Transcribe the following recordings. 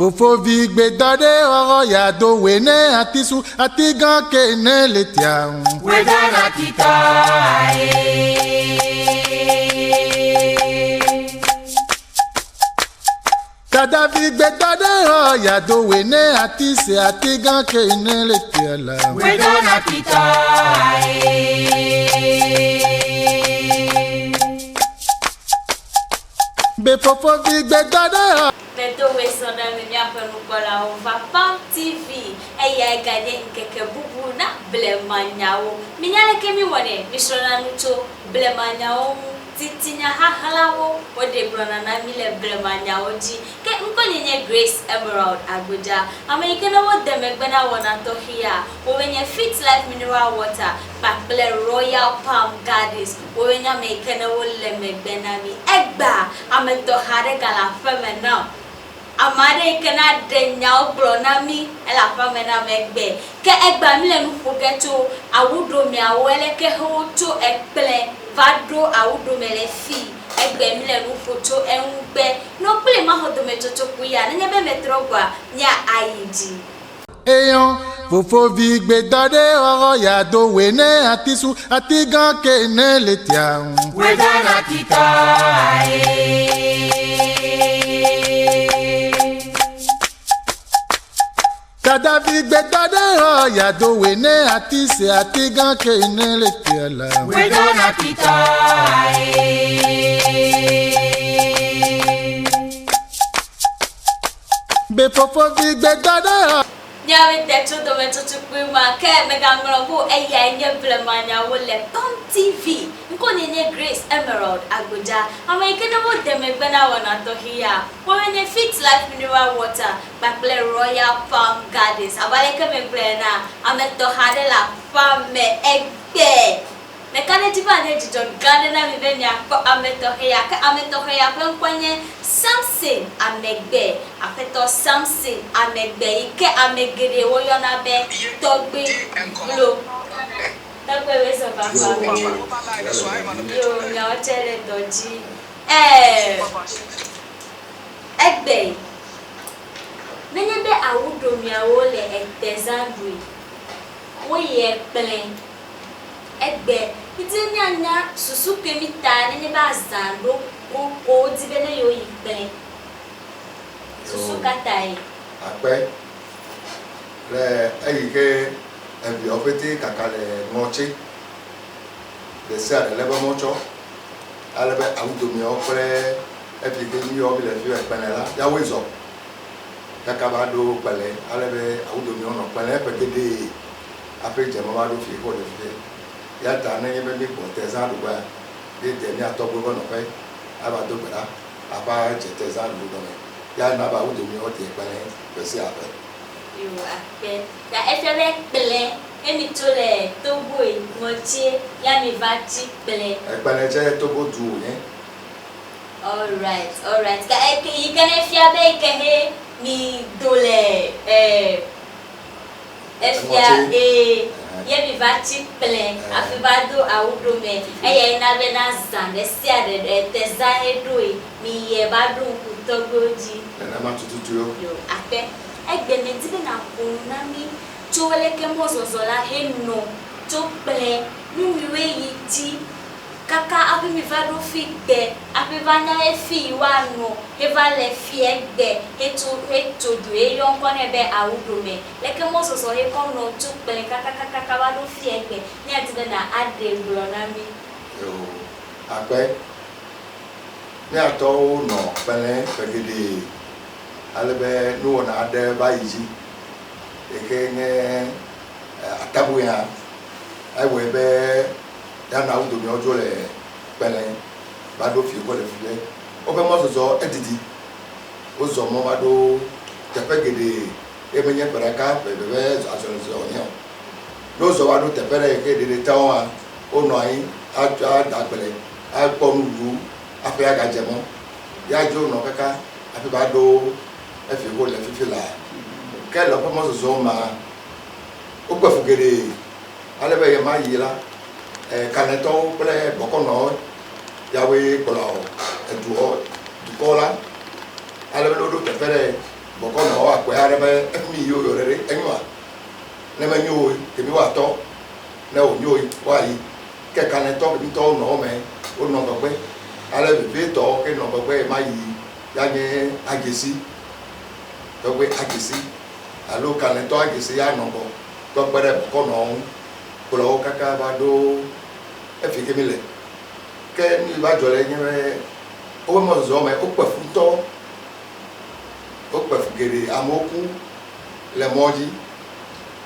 Fofovi gbedade oro ya do wene atisu atigan kene letia. Wedana kita Kadavi gbedade oro ya do wene atise atigan kene letia la. Wedana kita Be fofovi gbedade Beto wesona mimi apenu kola ova Pam TV eya gade nkeke bubu na blemanyawo minyale kemi wone misrona nuto blemanyawo titinya hahalawo wode brona na mile blemanyawo ji ke nkonyenye Grace Emerald Abuja amerikana wode megbena wona to here owenye Fit Life Mineral Water Bakle Royal Palm Gardens owenya meikana wolle megbena mi egba ameto hare gala feme now amade kana denyao bronami ela famena megbe ke egba mi le nu fogeto awudo mi awele ke ho to ekple vado awudo mele fi egbe mi le nu foto enugbe no ple ma hodo metoto kuya na nyebe metrogwa nya ayidi eyon fofovi gbedade oro ya do wene atisu atigan kene letia. Wedana kita Kadavi gbedade oro ya do wene atise atigan kene letia la. Wedana kita Be fofovi gbedade nyawe teto do metoto kuima ke megangro bo eya nye blemanya wole Pam TV nkonyenye Grace Emerald Abuja amerikana wode megbena wona to here wowenye Fit Life Mineral Water Bakle Royal Palm Gardens abaleke megbena ameto hadela fame egbe mekane tibane dijon gandena mibenya ko ameto here ko nkwenye Samson amegbe apeto Samson amegbe ike amegede woyona be togbe lo togbe weso papa yo nya otele doji egbe nenye be awudo mi awole etezandui woye plen egbe itini anya susu kemita nenye ba zando o dibene yo ipe susu katai ape le ayike ebi opete kakale mochi de sa de lebe mocho alebe awudomi opre ebi ke mi o bi le fi epenela ya wezo kakaba do pele alebe awudomi ono pele pekede ape je mo ba do fi ko de fi ya ta na yebe mi ko te za do ba de ni atogbo no pe aba do bra aba jete za lu do me ya na ba wudo mi o ti pele pesi abe yo ape ya efele pele emi tole tobo e mochi ya mi va ti pele pele je tobo du yen all right ka e ki gane fia be ke he mi dole efia ye mi va ti pele afibado awudo me eye na be na zande sia de teza edoi mi ye badu kutogoji na ma tutu yo ape egbe ne dibe na kuna mi chole ke mozozola heno to pele nu mi we yiti kaka abi mi va do fi gbe abi va na e fi wa no e va le fi egbe eto du e yon kon e be awudo me leke mozozo e kon no to pele kaka va do fi egbe ni ati na ade blona mi yo ape ni ato no pele pegede alebe no na ade ba yiji ekenye atabu ya ewe be ya na wudo mi ojo le pele ba do fi ko le fi o be mo so edidi o zo mo ba do tepegede emenye peraka be be aso so onyo no zo ba do tepere ke de tawa o no ayin a dagbele a po nudu afi aga jemo ya jo no kaka afi ba do e fi ko le fi la ke lo mo so ma o gba fugere alebe ye ma yila kaneto pele bokono yawe kola eduo dukola alebe lo do tepere boko no wa kwa ara be emi yo yo re enwa na ma nyo ke mi wa to na o nyo wa yi ke kan to bi to no me o no gbe ala be to ke no gbe ma yi ya nye agesi to gbe agesi alo kan to agesi ya no go to pere boko no ko lo kaka ba do e fi ke mi le ke ni ba jo le nye o mo zo me o pa fun to o pa fugere amoku le moji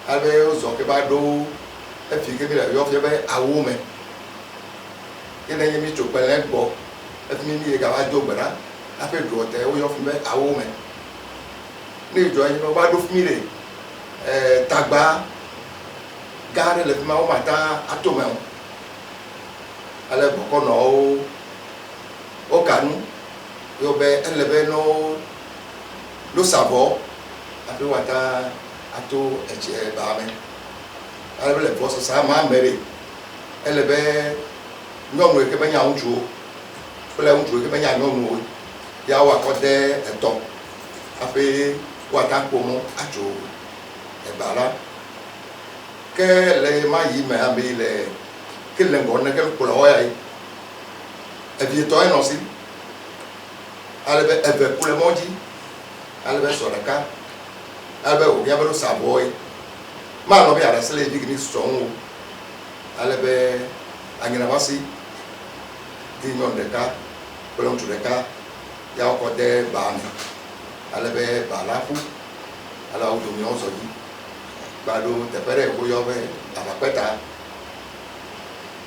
abe o zo ke ba do e fi ke mi le yo fi be awo me ke na ye mi to pele gbo e fi mi ni ga ba do gbara ape do te o yo fi be awo me ni jo yin ba do fi mi le tagba gare le fi ma o mata atome ale boko no o kanu yo be elebe no savo ape wata ato eche ba me ale le boss sa ma mere elebe nyomu ke banya unju pele unju ke banya nyomu ya wa ko de eto ape wata pomo ajo e bara ke le ma yi me abi le ke le ngone ke ko lo ya yi e bi to e no si alebe eve kule moji alebe soraka alebe o ya bero saboy ma no bi ara sele bi ni strong alebe anyina wasi di nyon de ka kolon tu de ka ya ko de ba ni alebe ba la fu ala o do mi on so ji ba do te pere ko yo be ala peta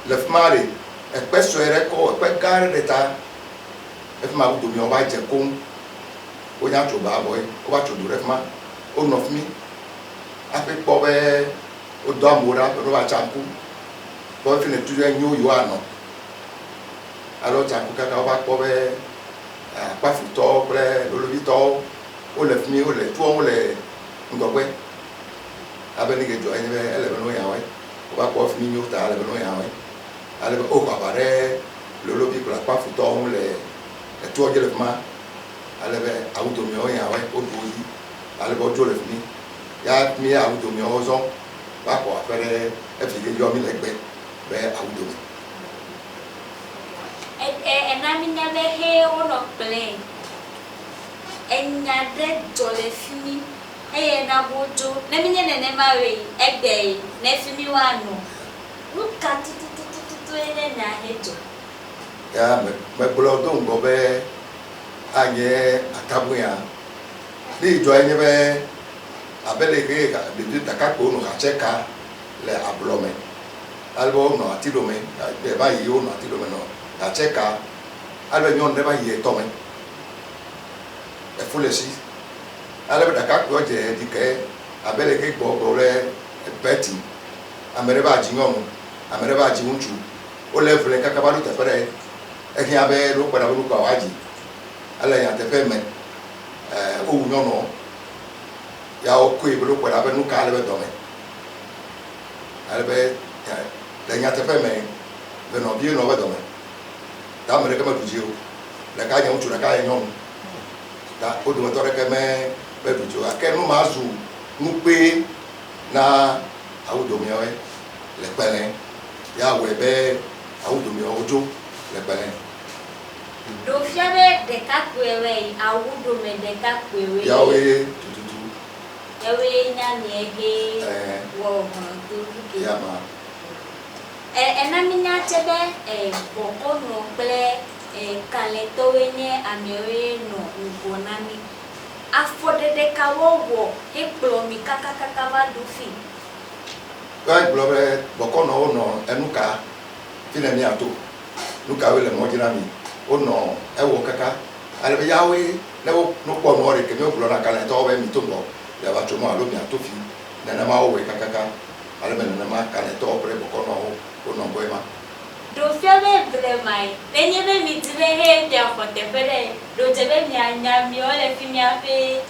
le fmare e peso ere ko e pe gare de ta e fma do mi on ba je ko o nya to ba boy o ba to do refma o no fmi a pe po be o do amora no ba champu bo fi ne tu nyu yo ano alo champu ka ka ba po be pa fu to pre lo bi to o le fmi o le tu o le ngogwe abeni ke jo ene ele no ya we o ba po fmi nyu ta ele no ya we ale o ka bare lo bi ko la pa fu to o le tu o je le fma ale be auto mi o ya we o do yi ale bo jo le fmi ya mi auto mi o zo ba ko afere e fi ke yo mi le gbe be auto na mi nya be he o no plane enya de jole fimi na bojo na mi nya ne ma we egbe na fimi wa no luka tu ene na hejo ya me blo do ngo be anye akabu ya ni jo anye be abele ke ka de taka ko no ka cheka le ablome albo no atidome be ba yi o no atidome no ka cheka albe nyon de ba yi tome e fulesi albe taka ko je dike abele ke gbo le beti amere ba ji nyon amere ba ji unchu o le vle ka kabalu te pere e ki abe lo para lu ka waji ala ya te fe me o nyon no ya o ko ibulu para be nu ka le be do me albe ya nya te fe me be no bi no be do me ta mere ka ma dujio la ka nya unchu la ka nyon da o do to re ke me be dujio ake nu ma zu nu pe na awu do mi o le pele ya we be awu do mi ojo le pele do fiabe de ka kwewe awu do me de ka kwewe ya we tututu ya we nya ni ege wo ho do ki ya ma na mi nya chebe boko no ple kale to we nye amere no ngonami afode de ka wo e plo mi kaka ba do fi ka globe boko no enuka fina mi ato nuka we le mojina mi ono ewo kaka ale be yawe le wo no po no re ke mi oklo na kala to be mi to mo le ba to mo alo mi ato fi na ma o we kaka ale be na ma kala to pre boko no ono boy ma do fiabe ble mai enye be mi tire he dia ko te pere do je be mi anya mi o le fi mi ape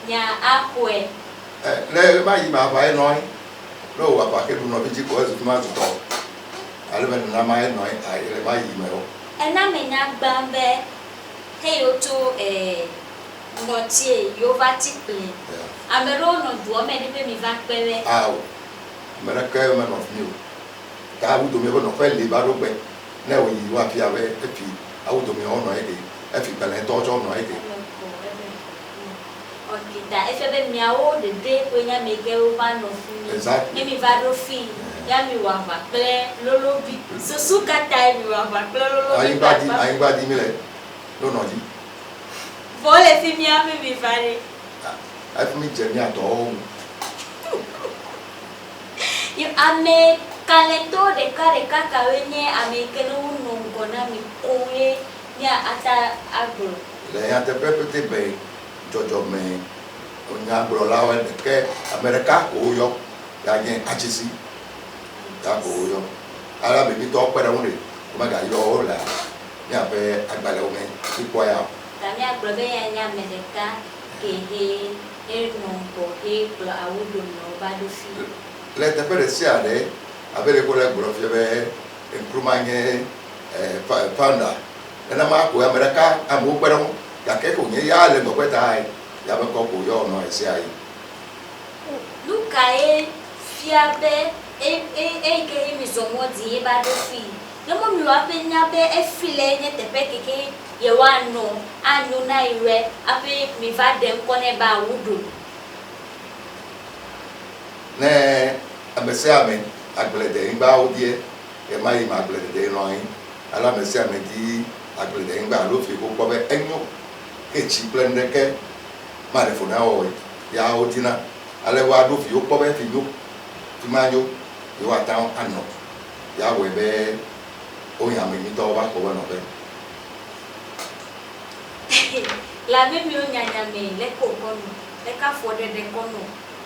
nya akwe le ma yi ma ba e no no wa pa ke du no bi ji ko zu ma zu to ale be na ma e no ai le ma yi me o na me nya gbambe he o to Ngotie, yo va tiple. Amero no duo me ni pe mi va pele. Ah, mera ka man of new. Ka wu do me no fa le ba do gbe. Na o yi wa fi awe e fi awu do me ono e de. E fi pele to jo no e de. Okay, da if ebe mi awo de day ko nya me ge o va no fi. Exactly. Mi va do fi. Ya mi wa va pele lolo bi. So su ka tai mi wa va pele lolo bi. Ayin ba di mi le. No no di. Vole fi mi ame mi vale. Afi mi je mi ato. You ame kalento de kare kaka wenye ame kenu nongona mi koye nya ata agro. Le ya te pepete be jojo me onya agro la wa de ke America ko yo ya yen achisi. Ya ko yo. Ara be mi to pere won re. O ma ga yo la. Ya be agbale o me ipo ya. Tami agro be ya nya America ke he nongo he pro awudo no bado fi. Le te pere sia de abele ko le gro fi be imprumanye panda. Na ma ko America amu pere won ya ke ko nye ya le go kweta ya be ko yo no ese ai. Luka e fiabe ke mi zomo di e bado fi. No mo mi wa pe nya be e file nye tepe keke ye wa no anu na iwe ape mi va dem kone ba wudu. Ne amese ame agblede ngba odie e mai ma agblede de no yin ala mese ame di agblede ngba lo fi ko ko be enyo ke chi plende ke ma le fona o ya odina ale wa do fi o ko be fi yo ti ma yo yo ata ano ya we be o ya me ni to ba ko no be La me mi onyanya me le kokono le ka fode de kono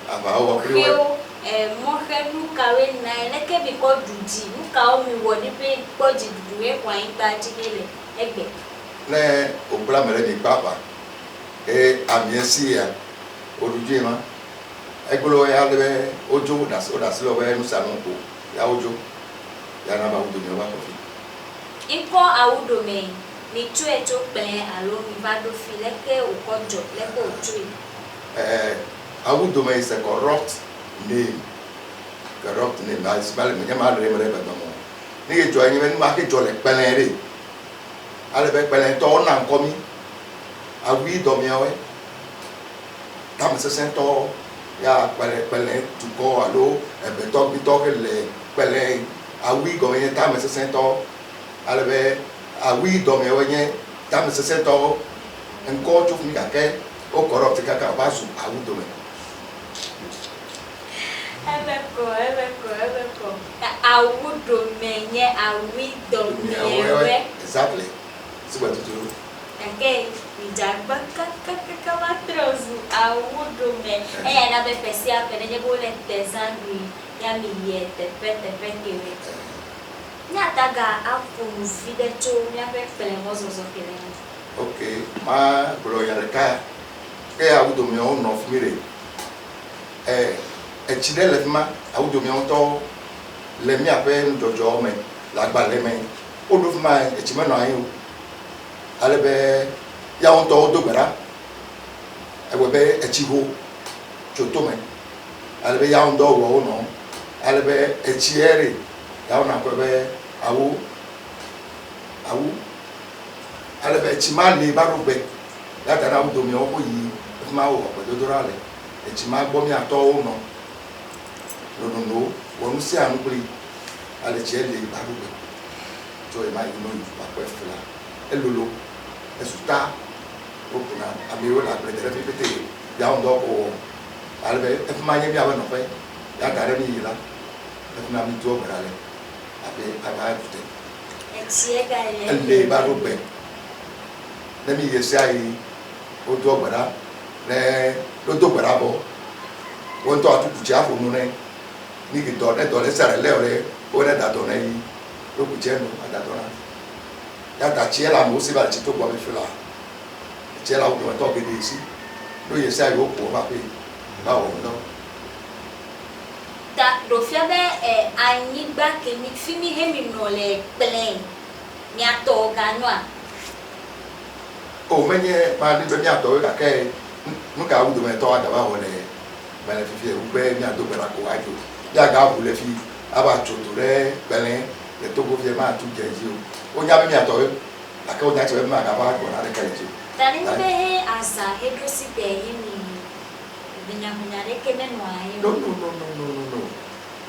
aba o wa pri yo mo he nu ka we na le ke bi ko duji nu ka o mi wo ni pe ko ji dudu e kwa yin ba ji le egbe ne o bla mere ni papa e amiesi ya oluje ma egbolo ya le ojo das lo we nu sanu ko ya ojo ya na ba ojo ni o ba ko fi iko awudo me ni tu e to pe alo mi va do fi le ke o kojo le ko tu Awudome is a corrupt name. Corrupt name. I smell me. I'm already ready for them. Nigga join you when market join like penalty. I'll be penalty on and coming. I will do me away. Tam se sento ya penalty to go allo. And be talk le penalty. I will go in tam se sento. I'll be I will do me away. Tam se sento. And go to me kake. O corrupt kaka basu awudome. Ebeko. Awudo menye awido mewe. Exactly. See what to do. Okay, mijagba kaka matrozu awudo me. Na be pesi apene je bole tesangri ya mi ye tepe kewe. Nya taga afu vide cho nya be pele mozozo kele. Okay, ma bro ya reka. Ke awudome on of mire. Chidele ma awudome on to le mi ape njojo me la gba le me o do ma echime no ayin o alebe ya on to do gbara e we be echiho choto me alebe ya on do wo no alebe echiere ya on akwe be awu alebe echima le barugbe ya tara awudome o ko yi ma o ko do dorale echima gbo mi ato o no no wonu si anugbe ale chele barugbe to e ma ino yi pa pe fla elolo esuta opuna amiro la predere pepete ya on do ko albe e ma nye bi awe no pe ya tare ni yila e na mi to brale abe aba fute Echiega ele barugbe na mi yesi ayi o do gbara le lo do gbara bo won to atutu ti afo nu ne ni ki do le sare le ore o le da do na yi lo ku je nu ada do na ya ta chi la mo si ba chi to gbo mi fila chi la o to ke de si lo ye sai o ko ba pe ba o no ta do fiabe anigba ke mi fimi he mi no le pelen mi ato ganwa o menye ma ni be mi ato ka ke nu ka wu do me to ada ba wole ba le fi u be mi ato bela ko ajo ya ga bu le fi aba to to re bele le to go fi ma tu je ji o nya be mi ato la ke o nya che be ma ga ba ko na de ka ji tani be asa hedosi be yimi binya binya re ke nenu ayi no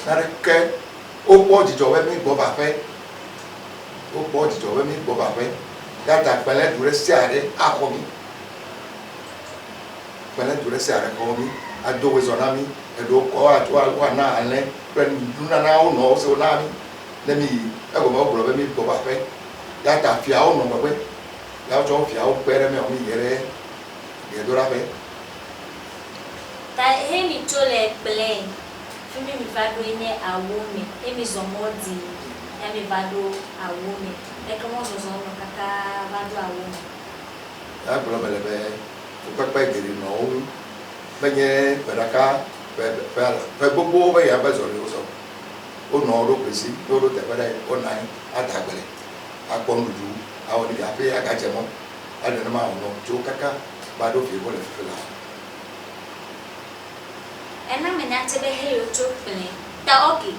na ke o po jijo we mi bo ba fe o po jijo we mi bo ba fe data pele dure siare akomi pele dure siare akomi ado we zonami edo ko atwa wa na ale pen duna na o no so na mi na mi e go mo bro be mi bo ba fe data fia o no mo pe ya jo fia o pere me o mi yere ye do ra fe ta he mi tole play fimi mi fado ine awome e mi zomodi ya mi fado awome e como so no kaka fado awome ya bro bele be o pepe giri no benye beraka pe gbogbo be ya be zo le so o no ro pesi o ro te bele o nai adagbele agbondu awon ni afi aga jemo ade na ma no jo kaka ba do fi bo le fi la ena me na tebe he yo to play ta okay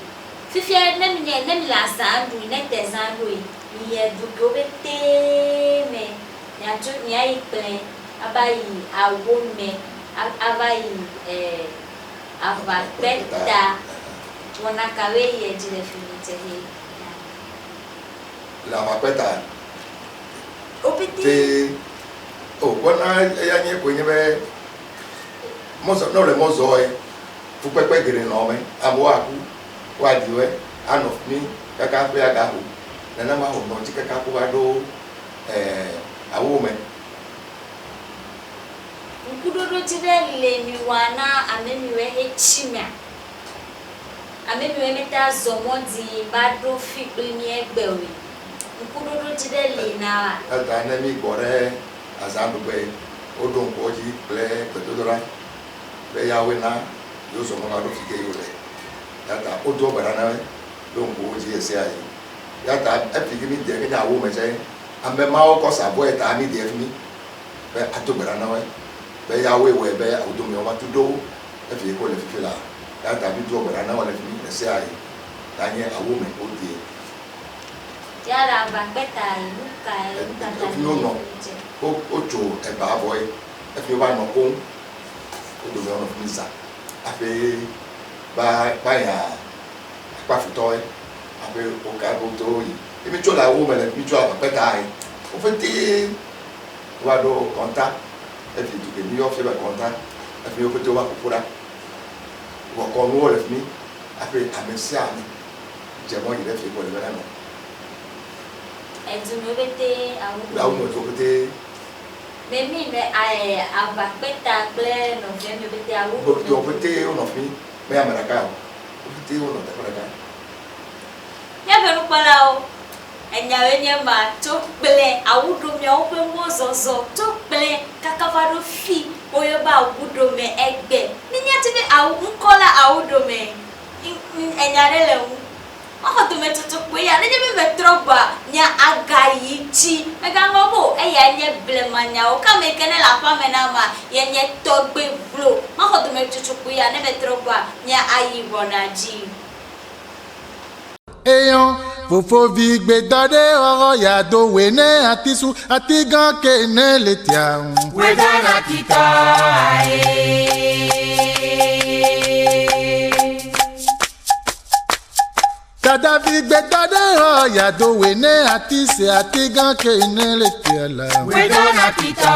fifia na mi la sandu ne te sandu ni ye du go bete me ya to ni ai play abai awome abai ava beta wana kawe ye jile finite he la va peta opete o wana ya nye ko nye be mozo no le mozo fu pepe gere no me abo aku wa diwe an of me kaka pe aga hu na ma ho no ti kaka ko ado awome nkudodo tide le mi wana amemiwe hechimia amemiwe meta zomodi bado fikli ni egbewe nkudodo tide le na ata na mi gore azandu be odon ko ji ple petodora be yawe na yo so mo ado fike yo le ata odo bara na don ko ji ese ayi yata epigi mi de kenya wo meje ambe ma o ko sabo eta mi de mi be ato bara na we be yawe we be odo mi o ma tudo e fi ko le fi la yata bi do bara na wala fi mi ese ayi tanye awo me o die yara bagbeta iluka no no o jo e ba boy e fi wa no ko odo mi o fi sa ape ba ya pa fito ape o ka go to yi emi jo la wo me le mi jo bagbeta yi o fe ti wa do contact e fi tu ke ni o fe ba contact e fi o fe to wa kokura wo ko no le fi mi ape amesia mi je mo yi le fi ko le ba no ezumebete la uno to bete memi me abagbeta ple no femi bete awu to bete o no fi me america o bete o no te america ya beru palao enyawe nyema to ple awudo mi o pe mo zozo to ple kakavado fi oyo ba awudo me egbe ninya ti be awu nkola awudo me enyare le oh to metutu pe ya ne be metrogba nya agayi chi mega ngobo e ya nye blemanya o ka me kene la pa me na ma ye nye togbe blo oh to metutu pe ya ne metrogba nya ayi bonaji Eyan fofo vi gbe dade oro ya do we ne atisu ati gan ke ne le tia Wedana kita dada vi gbe dade oro ya do we ne atise ati gan ke ne le tia la Wedana kita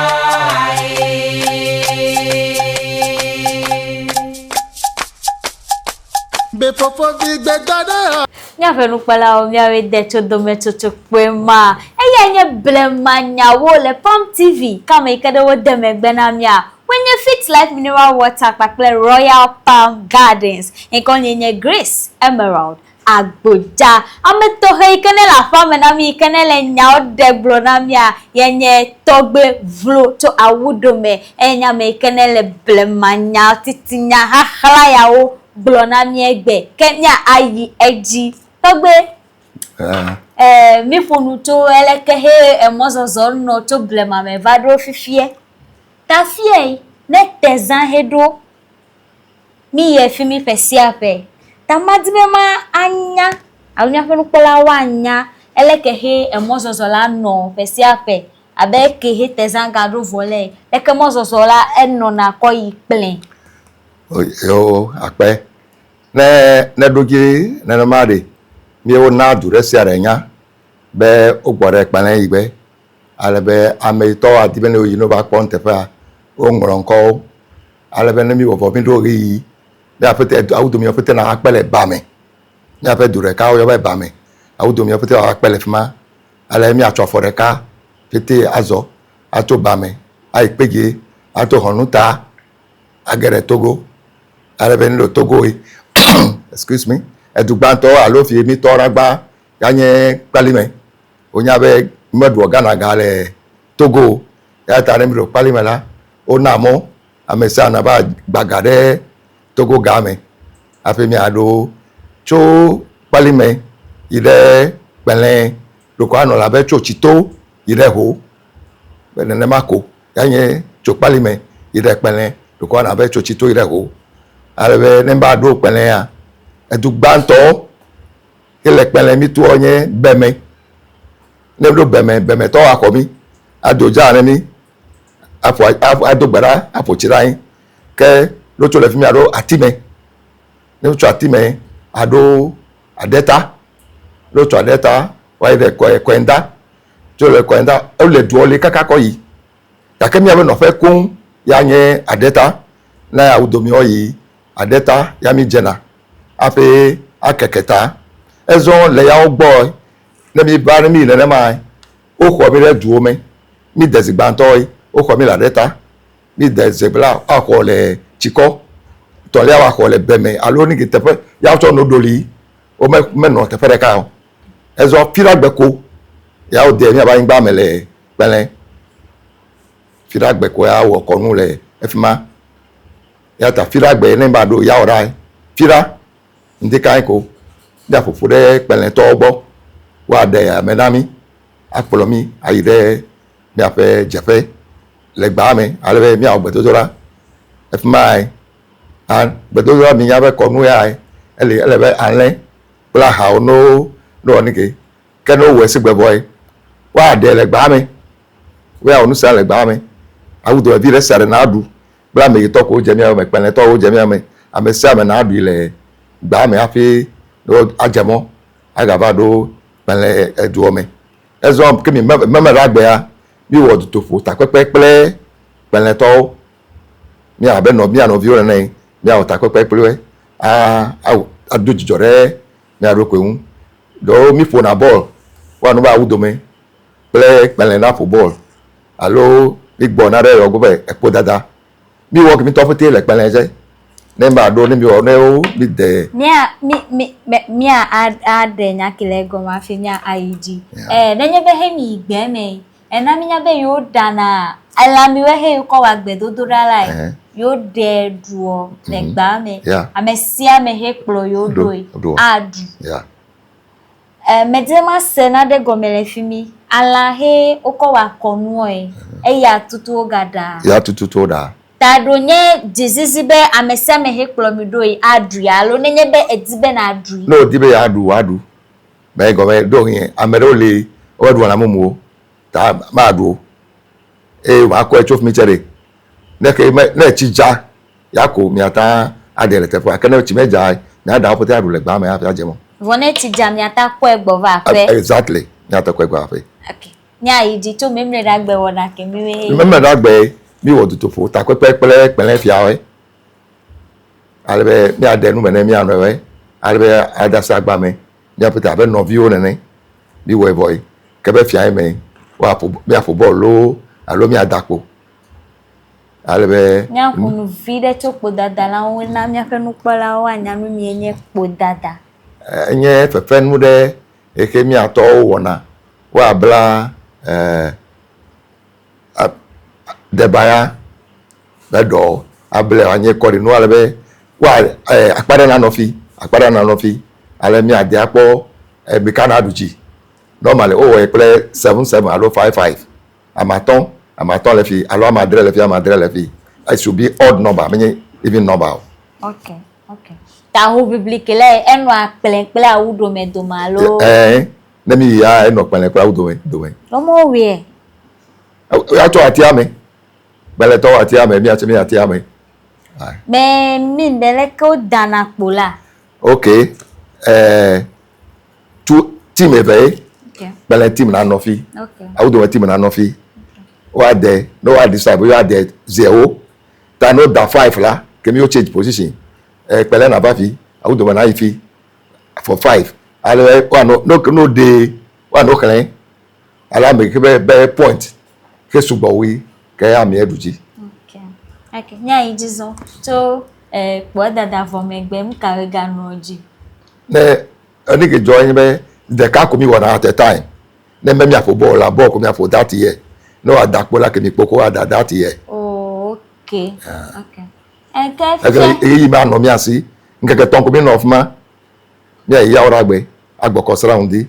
be fofo vi gbe dade nya fenu pala o mi awe de to do metutu pe ma eya nye blemanya wo le Pam TV kama ikade wo de megbe na mi a wenye Fit Life Mineral Water pakle Royal Palm Gardens nye Grace Emerald agboja ameto he ikene la fame na mi ikene le nya o de glo na mi a yenye togbe vlo to awudome enya me ikene le blemanya titinya hakla ya o glo na mi egbe kenya ayi eji togbe mi fonu to eleke he emozozo no to blema me vadro fifie ta fie ne tezan hedo mi ye fi mi pesia pe ta madime ma anya awunya fonu pola wa anya eleke he emozozo la no pesia pe abeke he tezan gado volé eke emozozo la enno na ko yi plen yo akpe ne doji ne mari mi o na dure si arenya be ogbore palen igbe alebe ameito adibene oyi no ba pon tefa o ngronko alebe ne mi wo mi do ri be afete awudo mi afete na apele ba mi ni afe dure ka o yo ba mi awudo mi afete apele fima ale mi atofo re ka fete azo ato ba mi aipeje ato honuta agere Togo alebe ni lo Togo excuse me edugbanto alofi mi toragba yanye palime onyabe medu ogana gale Togo ya tare mi ro palime la onamo amesa na ba gbagade Togo game afemi ado cho palime ile pele loko ano la be cho chito ile ho benene mako yanye cho palime ile pele loko ana be cho chito ile ho alebe nemba do pele ya edugbanto ile pele mi tu onye beme nebdo beme to akomi adoja ne mi afo adogbara afo chirai ke lo to le fi mi ado atime ne to atime ado adeta lo to adeta wa ile kwenda to le kwenda o le du ole kakako yi ya ke mi abo no fe kun ya nye adeta na awudomi oyi adeta ya mi jena ape akeketa ezo le ya ogbo ne mi ba mi le mai o ko mi le du omi mi desigbanto o ko mi la deta mi desebla ako le chiko to le wa ko le beme alo ni kitepe ya to no doli o me no te fere ka ezo piragbeko ya o de mi aba ngba mele pele piragbeko ya wo ko nu le efima ya ta piragbe ni ba do ya ora pira ndi kai ko da fufure pele to ogbo wa de ya medami apolomi ayide mi afe jefe le gba mi alebe mi agbedodora efmai an bedodora mi ya be konu ya elebe anle bla ha no ni ke no we sigbe boy wa de le gba mi we a onu sa le gba mi awudo bi le sare na adu bla mi to ko je mi o me pele to o je mi ame amesa me na adu ile gba mi afi do ajamo agavado pele edu omi ezo ke mi meme ragbe ya bi wo to fo ta pepe pele pele to mi abe no bi ano vi o ne mi a ta pepe pele adojijore mi aroko ehun do mi fo na ball wa no ba wudo me pele na football alo big ball na re ogo be epo dada mi wo ke mi to fote le pele je nemba do ni mi o ne o mi de mi a de nya kile go ma fi nya ID nenye be he mi igbe me na mi nya be yo dana ala mi we he ko wa gbe dodora lai yo de duo le gba me amesia me he kplo yo do adu medema sena de gomele fi mi ala he o ko wa konu ya tutu gada ya tutu da tadonye dizizibe amesame he klomidoi adri alo nenye be edibe na adri no dibe ya adu be go be do yin amere ole o du na mumu ta ma adu wa ko echof mi chere ne ke na chija ya ko mi ata adele te fo akene chi meja na da opote adu le gba ma ya fi ajemo wona chija mi ata ko egbo va fe exactly mi ata ko egbo va fe okay nya idi to memre dagbe wona ke mi we memre dagbe mi wo to fo ta pepe pele fi awe alebe mi adenu mene mi anu we alebe adasa gba me mi apeta abe no vi o nene bi we boy ke be fi aye me wa fo mi afo ball lo alo mi adapo alebe nya kunu vide to po dada la won na mi afe nu pola wa nya nu mi enye po dada enye fefe nu de eke mi ato wona wa bla debaya bedo able anye kori no alebe wa akpare na no fi ale mi ade apo be Canada ji normally oh e play 7-7 alo 5-5 amaton le fi alo amadre le fi it should be odd number meaning even number. Okay. Tahu biblique le eno akpele awudo me do malo. Na mi ya eno akpele awudo me. Omo we. Ya to atia me. Bele to atia me mi atia me. Me min bele ko dana pola. Okay. Tu team eve. Okay. Bele team na no fi. Okay. Awudo me team na no fi. Wa there no wa decide you are there 0. Ta no da 5 la. Kemi o change position. Pele na ba fi awudo na fi for 5 ale wa no dey wa no kan ala me ke be point ke sugbo wi ke am eduji. Okay nya ijizo so po dada for me gbe mu kare ga no oji ne ani ke join be the ka ko mi wona at a time ne me mi afo ball ko mi afo that year no adapo la ke mi poko ada that year. Oh okay. Okay. Eyi ma no mi asi nkeke ton ko mi no fuma mi ya ora gbe agboko surround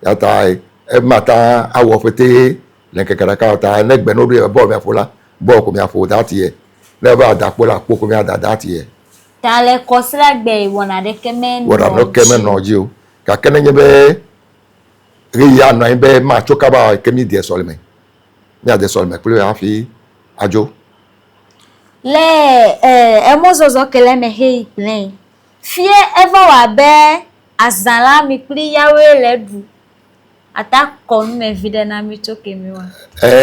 ya ta e mata awo fete le kekere ka ta negbe no re ball mi afola ball ko mi afo that year never adapo la poko mi ada that year ta le ko sira gbe iwona de kemen wona no kemen no ji o ka kene nye be ri ya no be ma choka ba kemi die solme mi ade solme pele ya fi ajo le emozozo kele me hei plan fie ever wa be azala mi pli yawe le du ata kon me vide na mi choke mi wa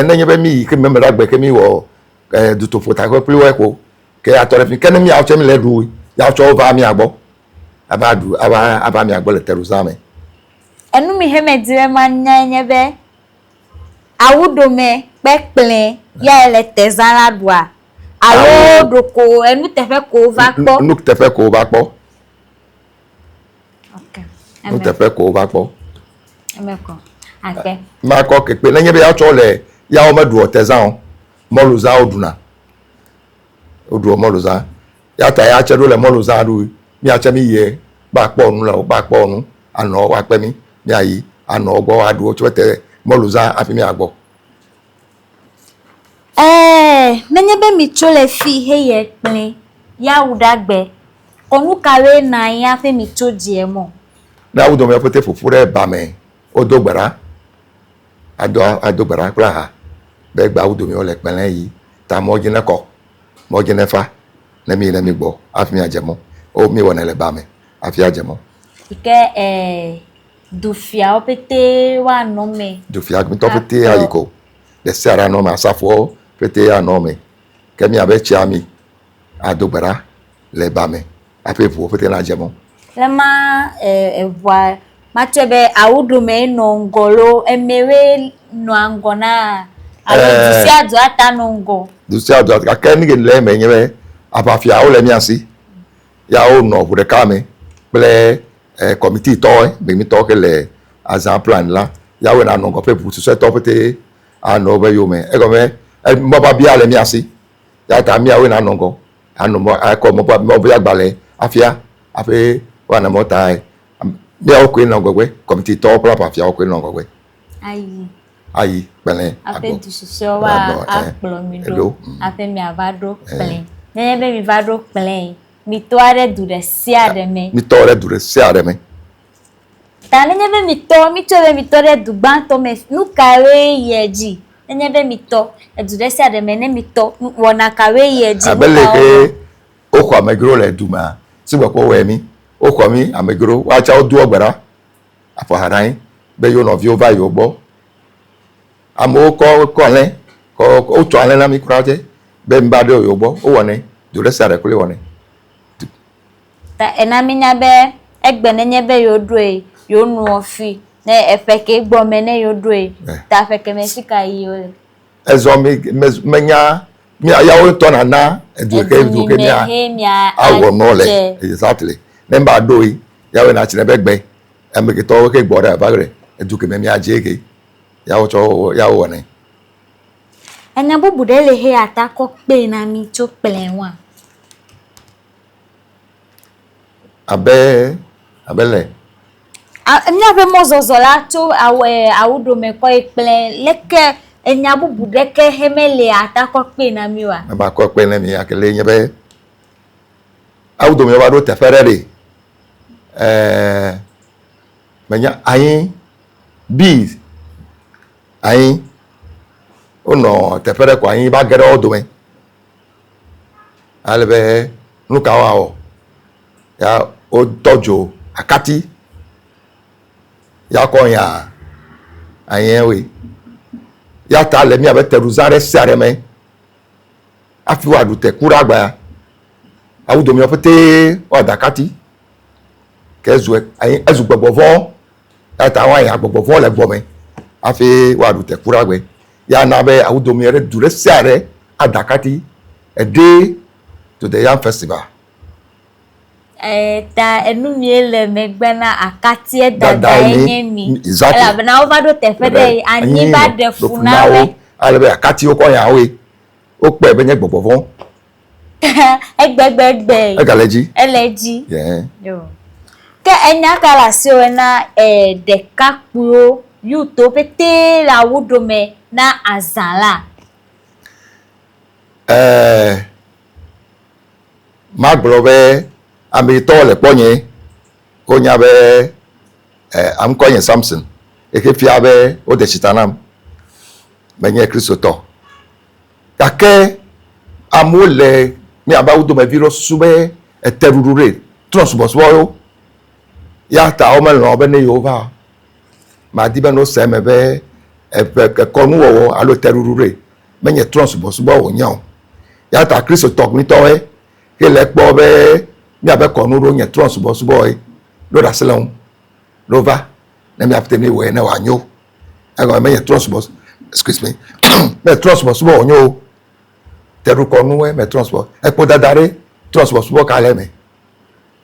na nye be mi ke me mera gbe ke mi wo du to fota ko pli wo ko ke atore fi ken mi a che mi le du ya cho va mi agbo aba mi agbo le teruzame enu mi he me dire ma nyanye be awudo me pe plan ya ele tezara dua alo doko enu tefe ko va po nu tefe ko va po okay nu tefe ko va po emeko ate ma ko ke pe lenye be ya cho le ya o medu otezan moluza oduna odu moluza ya ta ya che do le moluza ru mi a che mi ye ba po nu la o ba po nu ano wa pe mi ayi ano ogbo adu o chwete moluza afi mi agbo menye be mi chole fi heye plen ya udagbe konu kare na ya fe mi choji e mo na udo me pote fufure ba me odogbara adogbara kula ha be gba udo me o le pelen yi ta mo jine ko mo jine fa na mi gbo afi mi ajemo o mi wona le ba me afi ajemo ike dufia opete wa no me dufia mi to pete ayiko de sara no ma safo pete ya no me kemi abe chiami adogbara le ba me afi fu pete na ajemo le ma ewa ma chebe awudo me no ngolo emewe no angona awo dusia do ata no ngo dusia do ata ka ni le me nyebe abafia o le mi asi ya o no bu de ka me ple committee to be mi to ke le azan plan la ya we na no go pe bu so to pete ano be yo me e go me mo ba bia le mi asi ya ta mi awe na no go ano mo ko mo ba gbale afia afi wa na mo tai mi o ko na gogwe committee to pra pa afia o ko na gogwe ayi pele afi du so wa aplo mi do afi mi avado pele nene be mi vado pele mi to are du de sia de me mi to re du de sia de me ta nene be mi to re du ban to me nu kare yeji nene be mi to du de sia de me ne mi to wona kare yeji abele ke o ko amegro le du ma si gbo ko we mi o ko mi amegro wa cha o du ogbara afo haran be yo no vi over yo gbo amo ko le ko o to ale na mi kuraje be mba de yo gbo o woni du de sia de ko le woni ta enaminya be egbe nenye be yodue yo nu ofi ne efeke gbo me ne yodue ta feke me sika yi o ezo mi menya mi ayawo to na eduke mi awo no le exactly nemba doi yawe na chine be gbe emeke to ke gbo da bagre eduke me mi ajege yawo cho yawo ne enya bubu de le he atako pe na mi cho pelen wa abele Miaƒe mɔzɔzɔ la tso awuɖome kɔ yi kple leke enya bubu ɖeke hemele atakɔ kpe na mi wa. Meba kɔ kpe na mi akele nye be awuɖome va ɖo teƒe ɖe ɖe menya anyi bees anyi wonɔ teƒe ɖe ko anyi va ge ɖe wo dome ale be nu ka woawɔ ya wotɔ dzo akati ya kɔ nya anyiwoe ya ta le miabe teɖuza ɖe sia ɖe me afi woaɖu teku ɖe agba ya awuɖome ƒete woada akati ke ezu gbɔgbɔvɔ ya ta woanya gbɔgbɔvɔ le gbɔme afi woaɖu teku ɖe agbe ya na be awuɖome ɖe du ɖe sia ɖe ada akati a day to the yam festival. Ta enu mi le megbe na akati dada enye mi. Elabena wo va ɖo teƒe ɖe anyi va ɖe fu na we. Ale be akati wo kɔ nya we. Wo kpɛ be nye gbɔgbɔvɔ. Egbegbe. Egale dzi. Ele dzi. Yo. Ke enya ka le asi wo na ɖekakpuiwo yuto pete le awuɖome na azã la. Magblɔ be ametɔ le kpɔ nye wonya be amkɔ nye Samson eke fia be wo de tsita nam menye kristotɔ gake amewo le miabe awuɖomevi ɖo susu be eteɖuɖu ɖe trɔ̃subɔsubɔ yo ya ta wo melɔ̃ be ne yewo va madi be no se eme be kɔnuwɔwɔ alo teɖuɖu ɖe menye trɔ̃subɔsubɔ wònye o ya ta kristotɔ gbitɔwoe ke le kpɔ be miabe kɔnu ɖo nye trɔ̃subɔsubɔe ɖo ɖe asi le ŋu ɖo va ne miafute mi wɔe ne wòanyo egɔme menye trɔ̃subɔsubɔ excuse me me trɔ̃subɔsubɔ wònyo o teɖukɔnuwoe me trɔ̃subɔ ekpo dada ɖe trɔ̃subɔsubɔ ka le me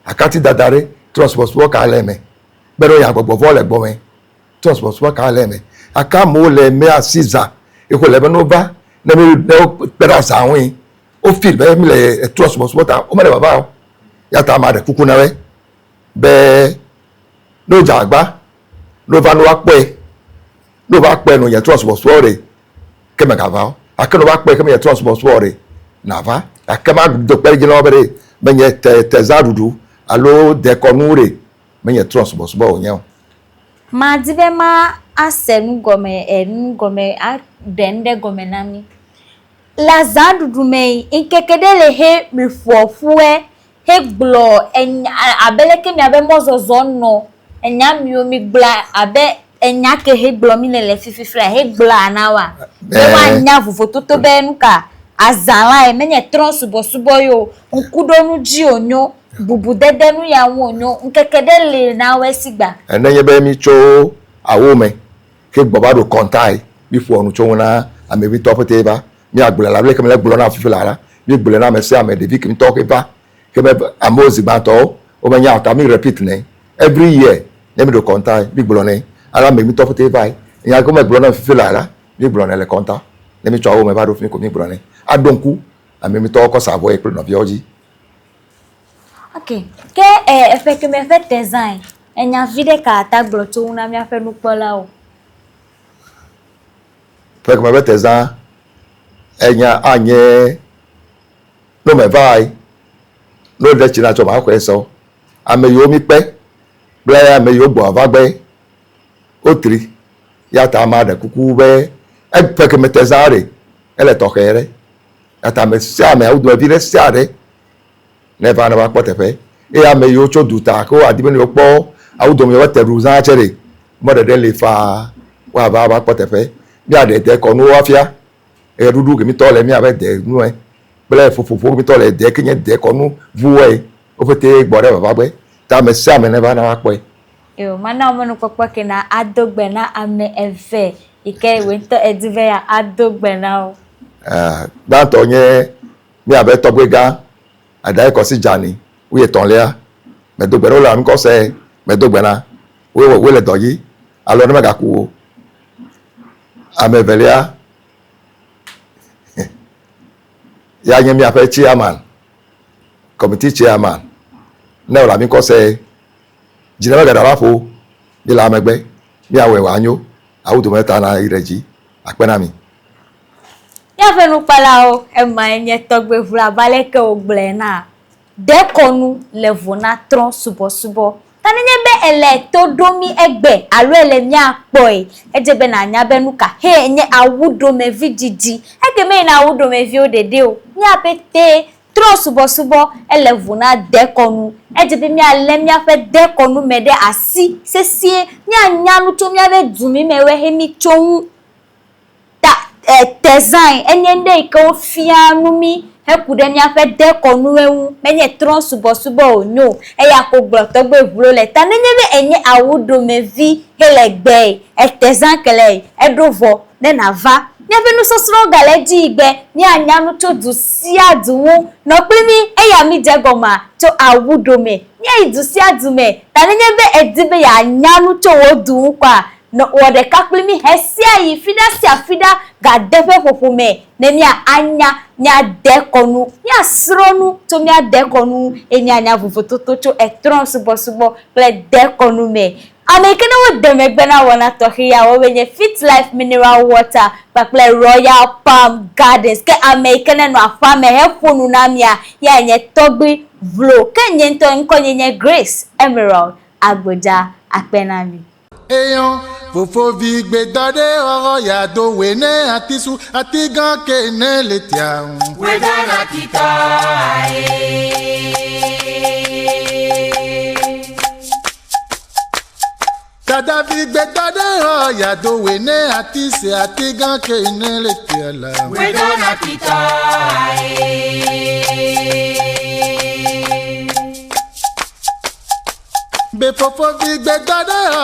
akati dada ɖe trɔ̃subɔsubɔ ka le me be ɖo nya gbɔgbɔvɔ le gbɔme trɔ̃subɔsubɔ ka le me ake amewo le mea si zã eko le be no va ne wo kpe ɖe azã ŋue wo feel be mi le trɔ̃subɔsubɔ ta wo me le baba o ya ta ama ɖe kuku na we be no dze agba no va no va kpɔe no nye trɔ̃subɔsubɔ ɖe ke me gava o ake no va kpɔe ke me nye trɔ̃subɔsubɔ ɖe nava ake ma do kpe dzi na wo be ɖe menye tezã ɖuɖu alo dekɔnu ɖe menye trɔ̃subɔsubɔ wònye o. Ma di be ma ase nugɔme aɖe nu ɖe gɔme na mi. Le azã ɖuɖu me ŋkeke ɖe le he mi ƒoƒue he gblɔ abe leke miabe mɔzɔzɔ nɔ enya miwo mi gblɔ abe enya ke he gblɔ mi le fififia he gblɔ na wa. Be woanya vovototo be nu ka azã la menye trɔ̃subɔsubɔ yo ŋkuɖonu dzi wonyo bubudede nu ya wonyo ŋkeke ɖe le na wo sigba. Nenye be mi tso awo me ke gbɔ va ɖo kɔntae mi ƒo nu tso ŋu na amevitɔ ƒete va mi agblɔ la ke me le gblɔ na fifi la mi gblɔ na ame sia ame ɖevi ke mi tɔ ke va ke be amewo zigbãtɔwo wo menya ata mi repeat ne every year ne mi ɖo kɔntae mi gblɔ ne ala amemitɔ ƒete va nya ke me gblɔ na fifi la mi gblɔ ne le kɔnta ne mi tso awo me va ɖo fi ko mi gblɔ ne aɖo ŋku amemitɔwo kɔ sa avɔ kple nɔviawo dzi. Ok, ke eƒe ke me ƒe tezã enya vi ɖeka ata gblɔ tso ŋu na miaƒe nukpɔlawo. Ƒe ke me ƒe tezã enya anye no me vae no ɖe tsi na tsɔ ma xɔe sɔ ame yiwo mi kpe kple ame yiwo gbɔ ava gbe wotri ya ta ama ɖe kuku be eƒe ke me tezã ɖe ele tɔxɛ ɖe ya ta ame sia ame awuɖomevi ɖe sia ɖe ne va ne va kpɔ teƒe eye ame yiwo tso du ta ko adi be ne wokpɔ awuɖome ƒe teɖuzã tse ɖe mɔ ɖeɖe le faa woava va kpɔ teƒe miaɖe dekɔnuwo afia eye ɖuɖu ke mi tɔ le miabe de nue kple ƒoƒoƒo mi tɔ le de ke nye dekɔnu vuwoe wo ƒete gbɔ ɖe vava gbe ta ame sia ame ne va na va kpɔe. Yo, mana wo nukpɔkpɔ ke na adogbe na ame eve yi ke wotɔ edi be ya adogbe na wo. Gbãtɔ nye miabe tɔgbe gã adaye kɔsi dzani woye tɔlia medogbe ɖe wo le anukɔse medogbe na wo le dɔ dzi alo ne megaku wo ame evelia ya nye miaƒe chairman committee chairman ne wo le anukɔse dzi ne megaɖa va ƒo mi la megbe mi awe wanyo awu to meta na ireji akpenami ya fenu pala o e ma enye togbe vura baleke ogble na de konu levona tron subo tani nyebe ele to domi egbe alo ele mi apo ejebe na anya benuka he enye awudo me vididi ege me na awudo me vi odede o ni apete tron subo ele vona de konu ejebe mi ale mi afe de konu me de asi sesie mi anya nu to mi ave dumi me we he mi chon ta design enyende iko fianu mi hekude mi afe de konu ewu menye tron subo onyo eya ko gbo to gbe vuro le ta nenyebe enye awudo me vi helegbe design kele edovo ne nava nyebe nu sosro galeji igbe ni anyanu to du si adunwu no plimi eya mi jegoma to awudo me ni idu si adume ta nenyebe edibe ya anyanu to wodu kwa no wode kaklimi hesia yi fida ga defe fofume ne mi anya nya dekonu nya sronu to mi dekonu enya anya vuvototo cho etron subo ple dekonu me amekene wo demegbe na wona tohia wo wenye Fit Life mineral water ple Royal Palm Gardens ke amekene no afame hefunu na mia ya enye togbi vlo kenye nto nkonye Grace Emerald Agboja Akpenami Eyan fofo vi gbe dade oro ya do we ne atisu ati gan ke ne le ti ahun. We dana tita Dada vi gbe dade oro ya do we ne atise ati gan ke ne le ti ala. We dana tita Be fofo vi gbe dade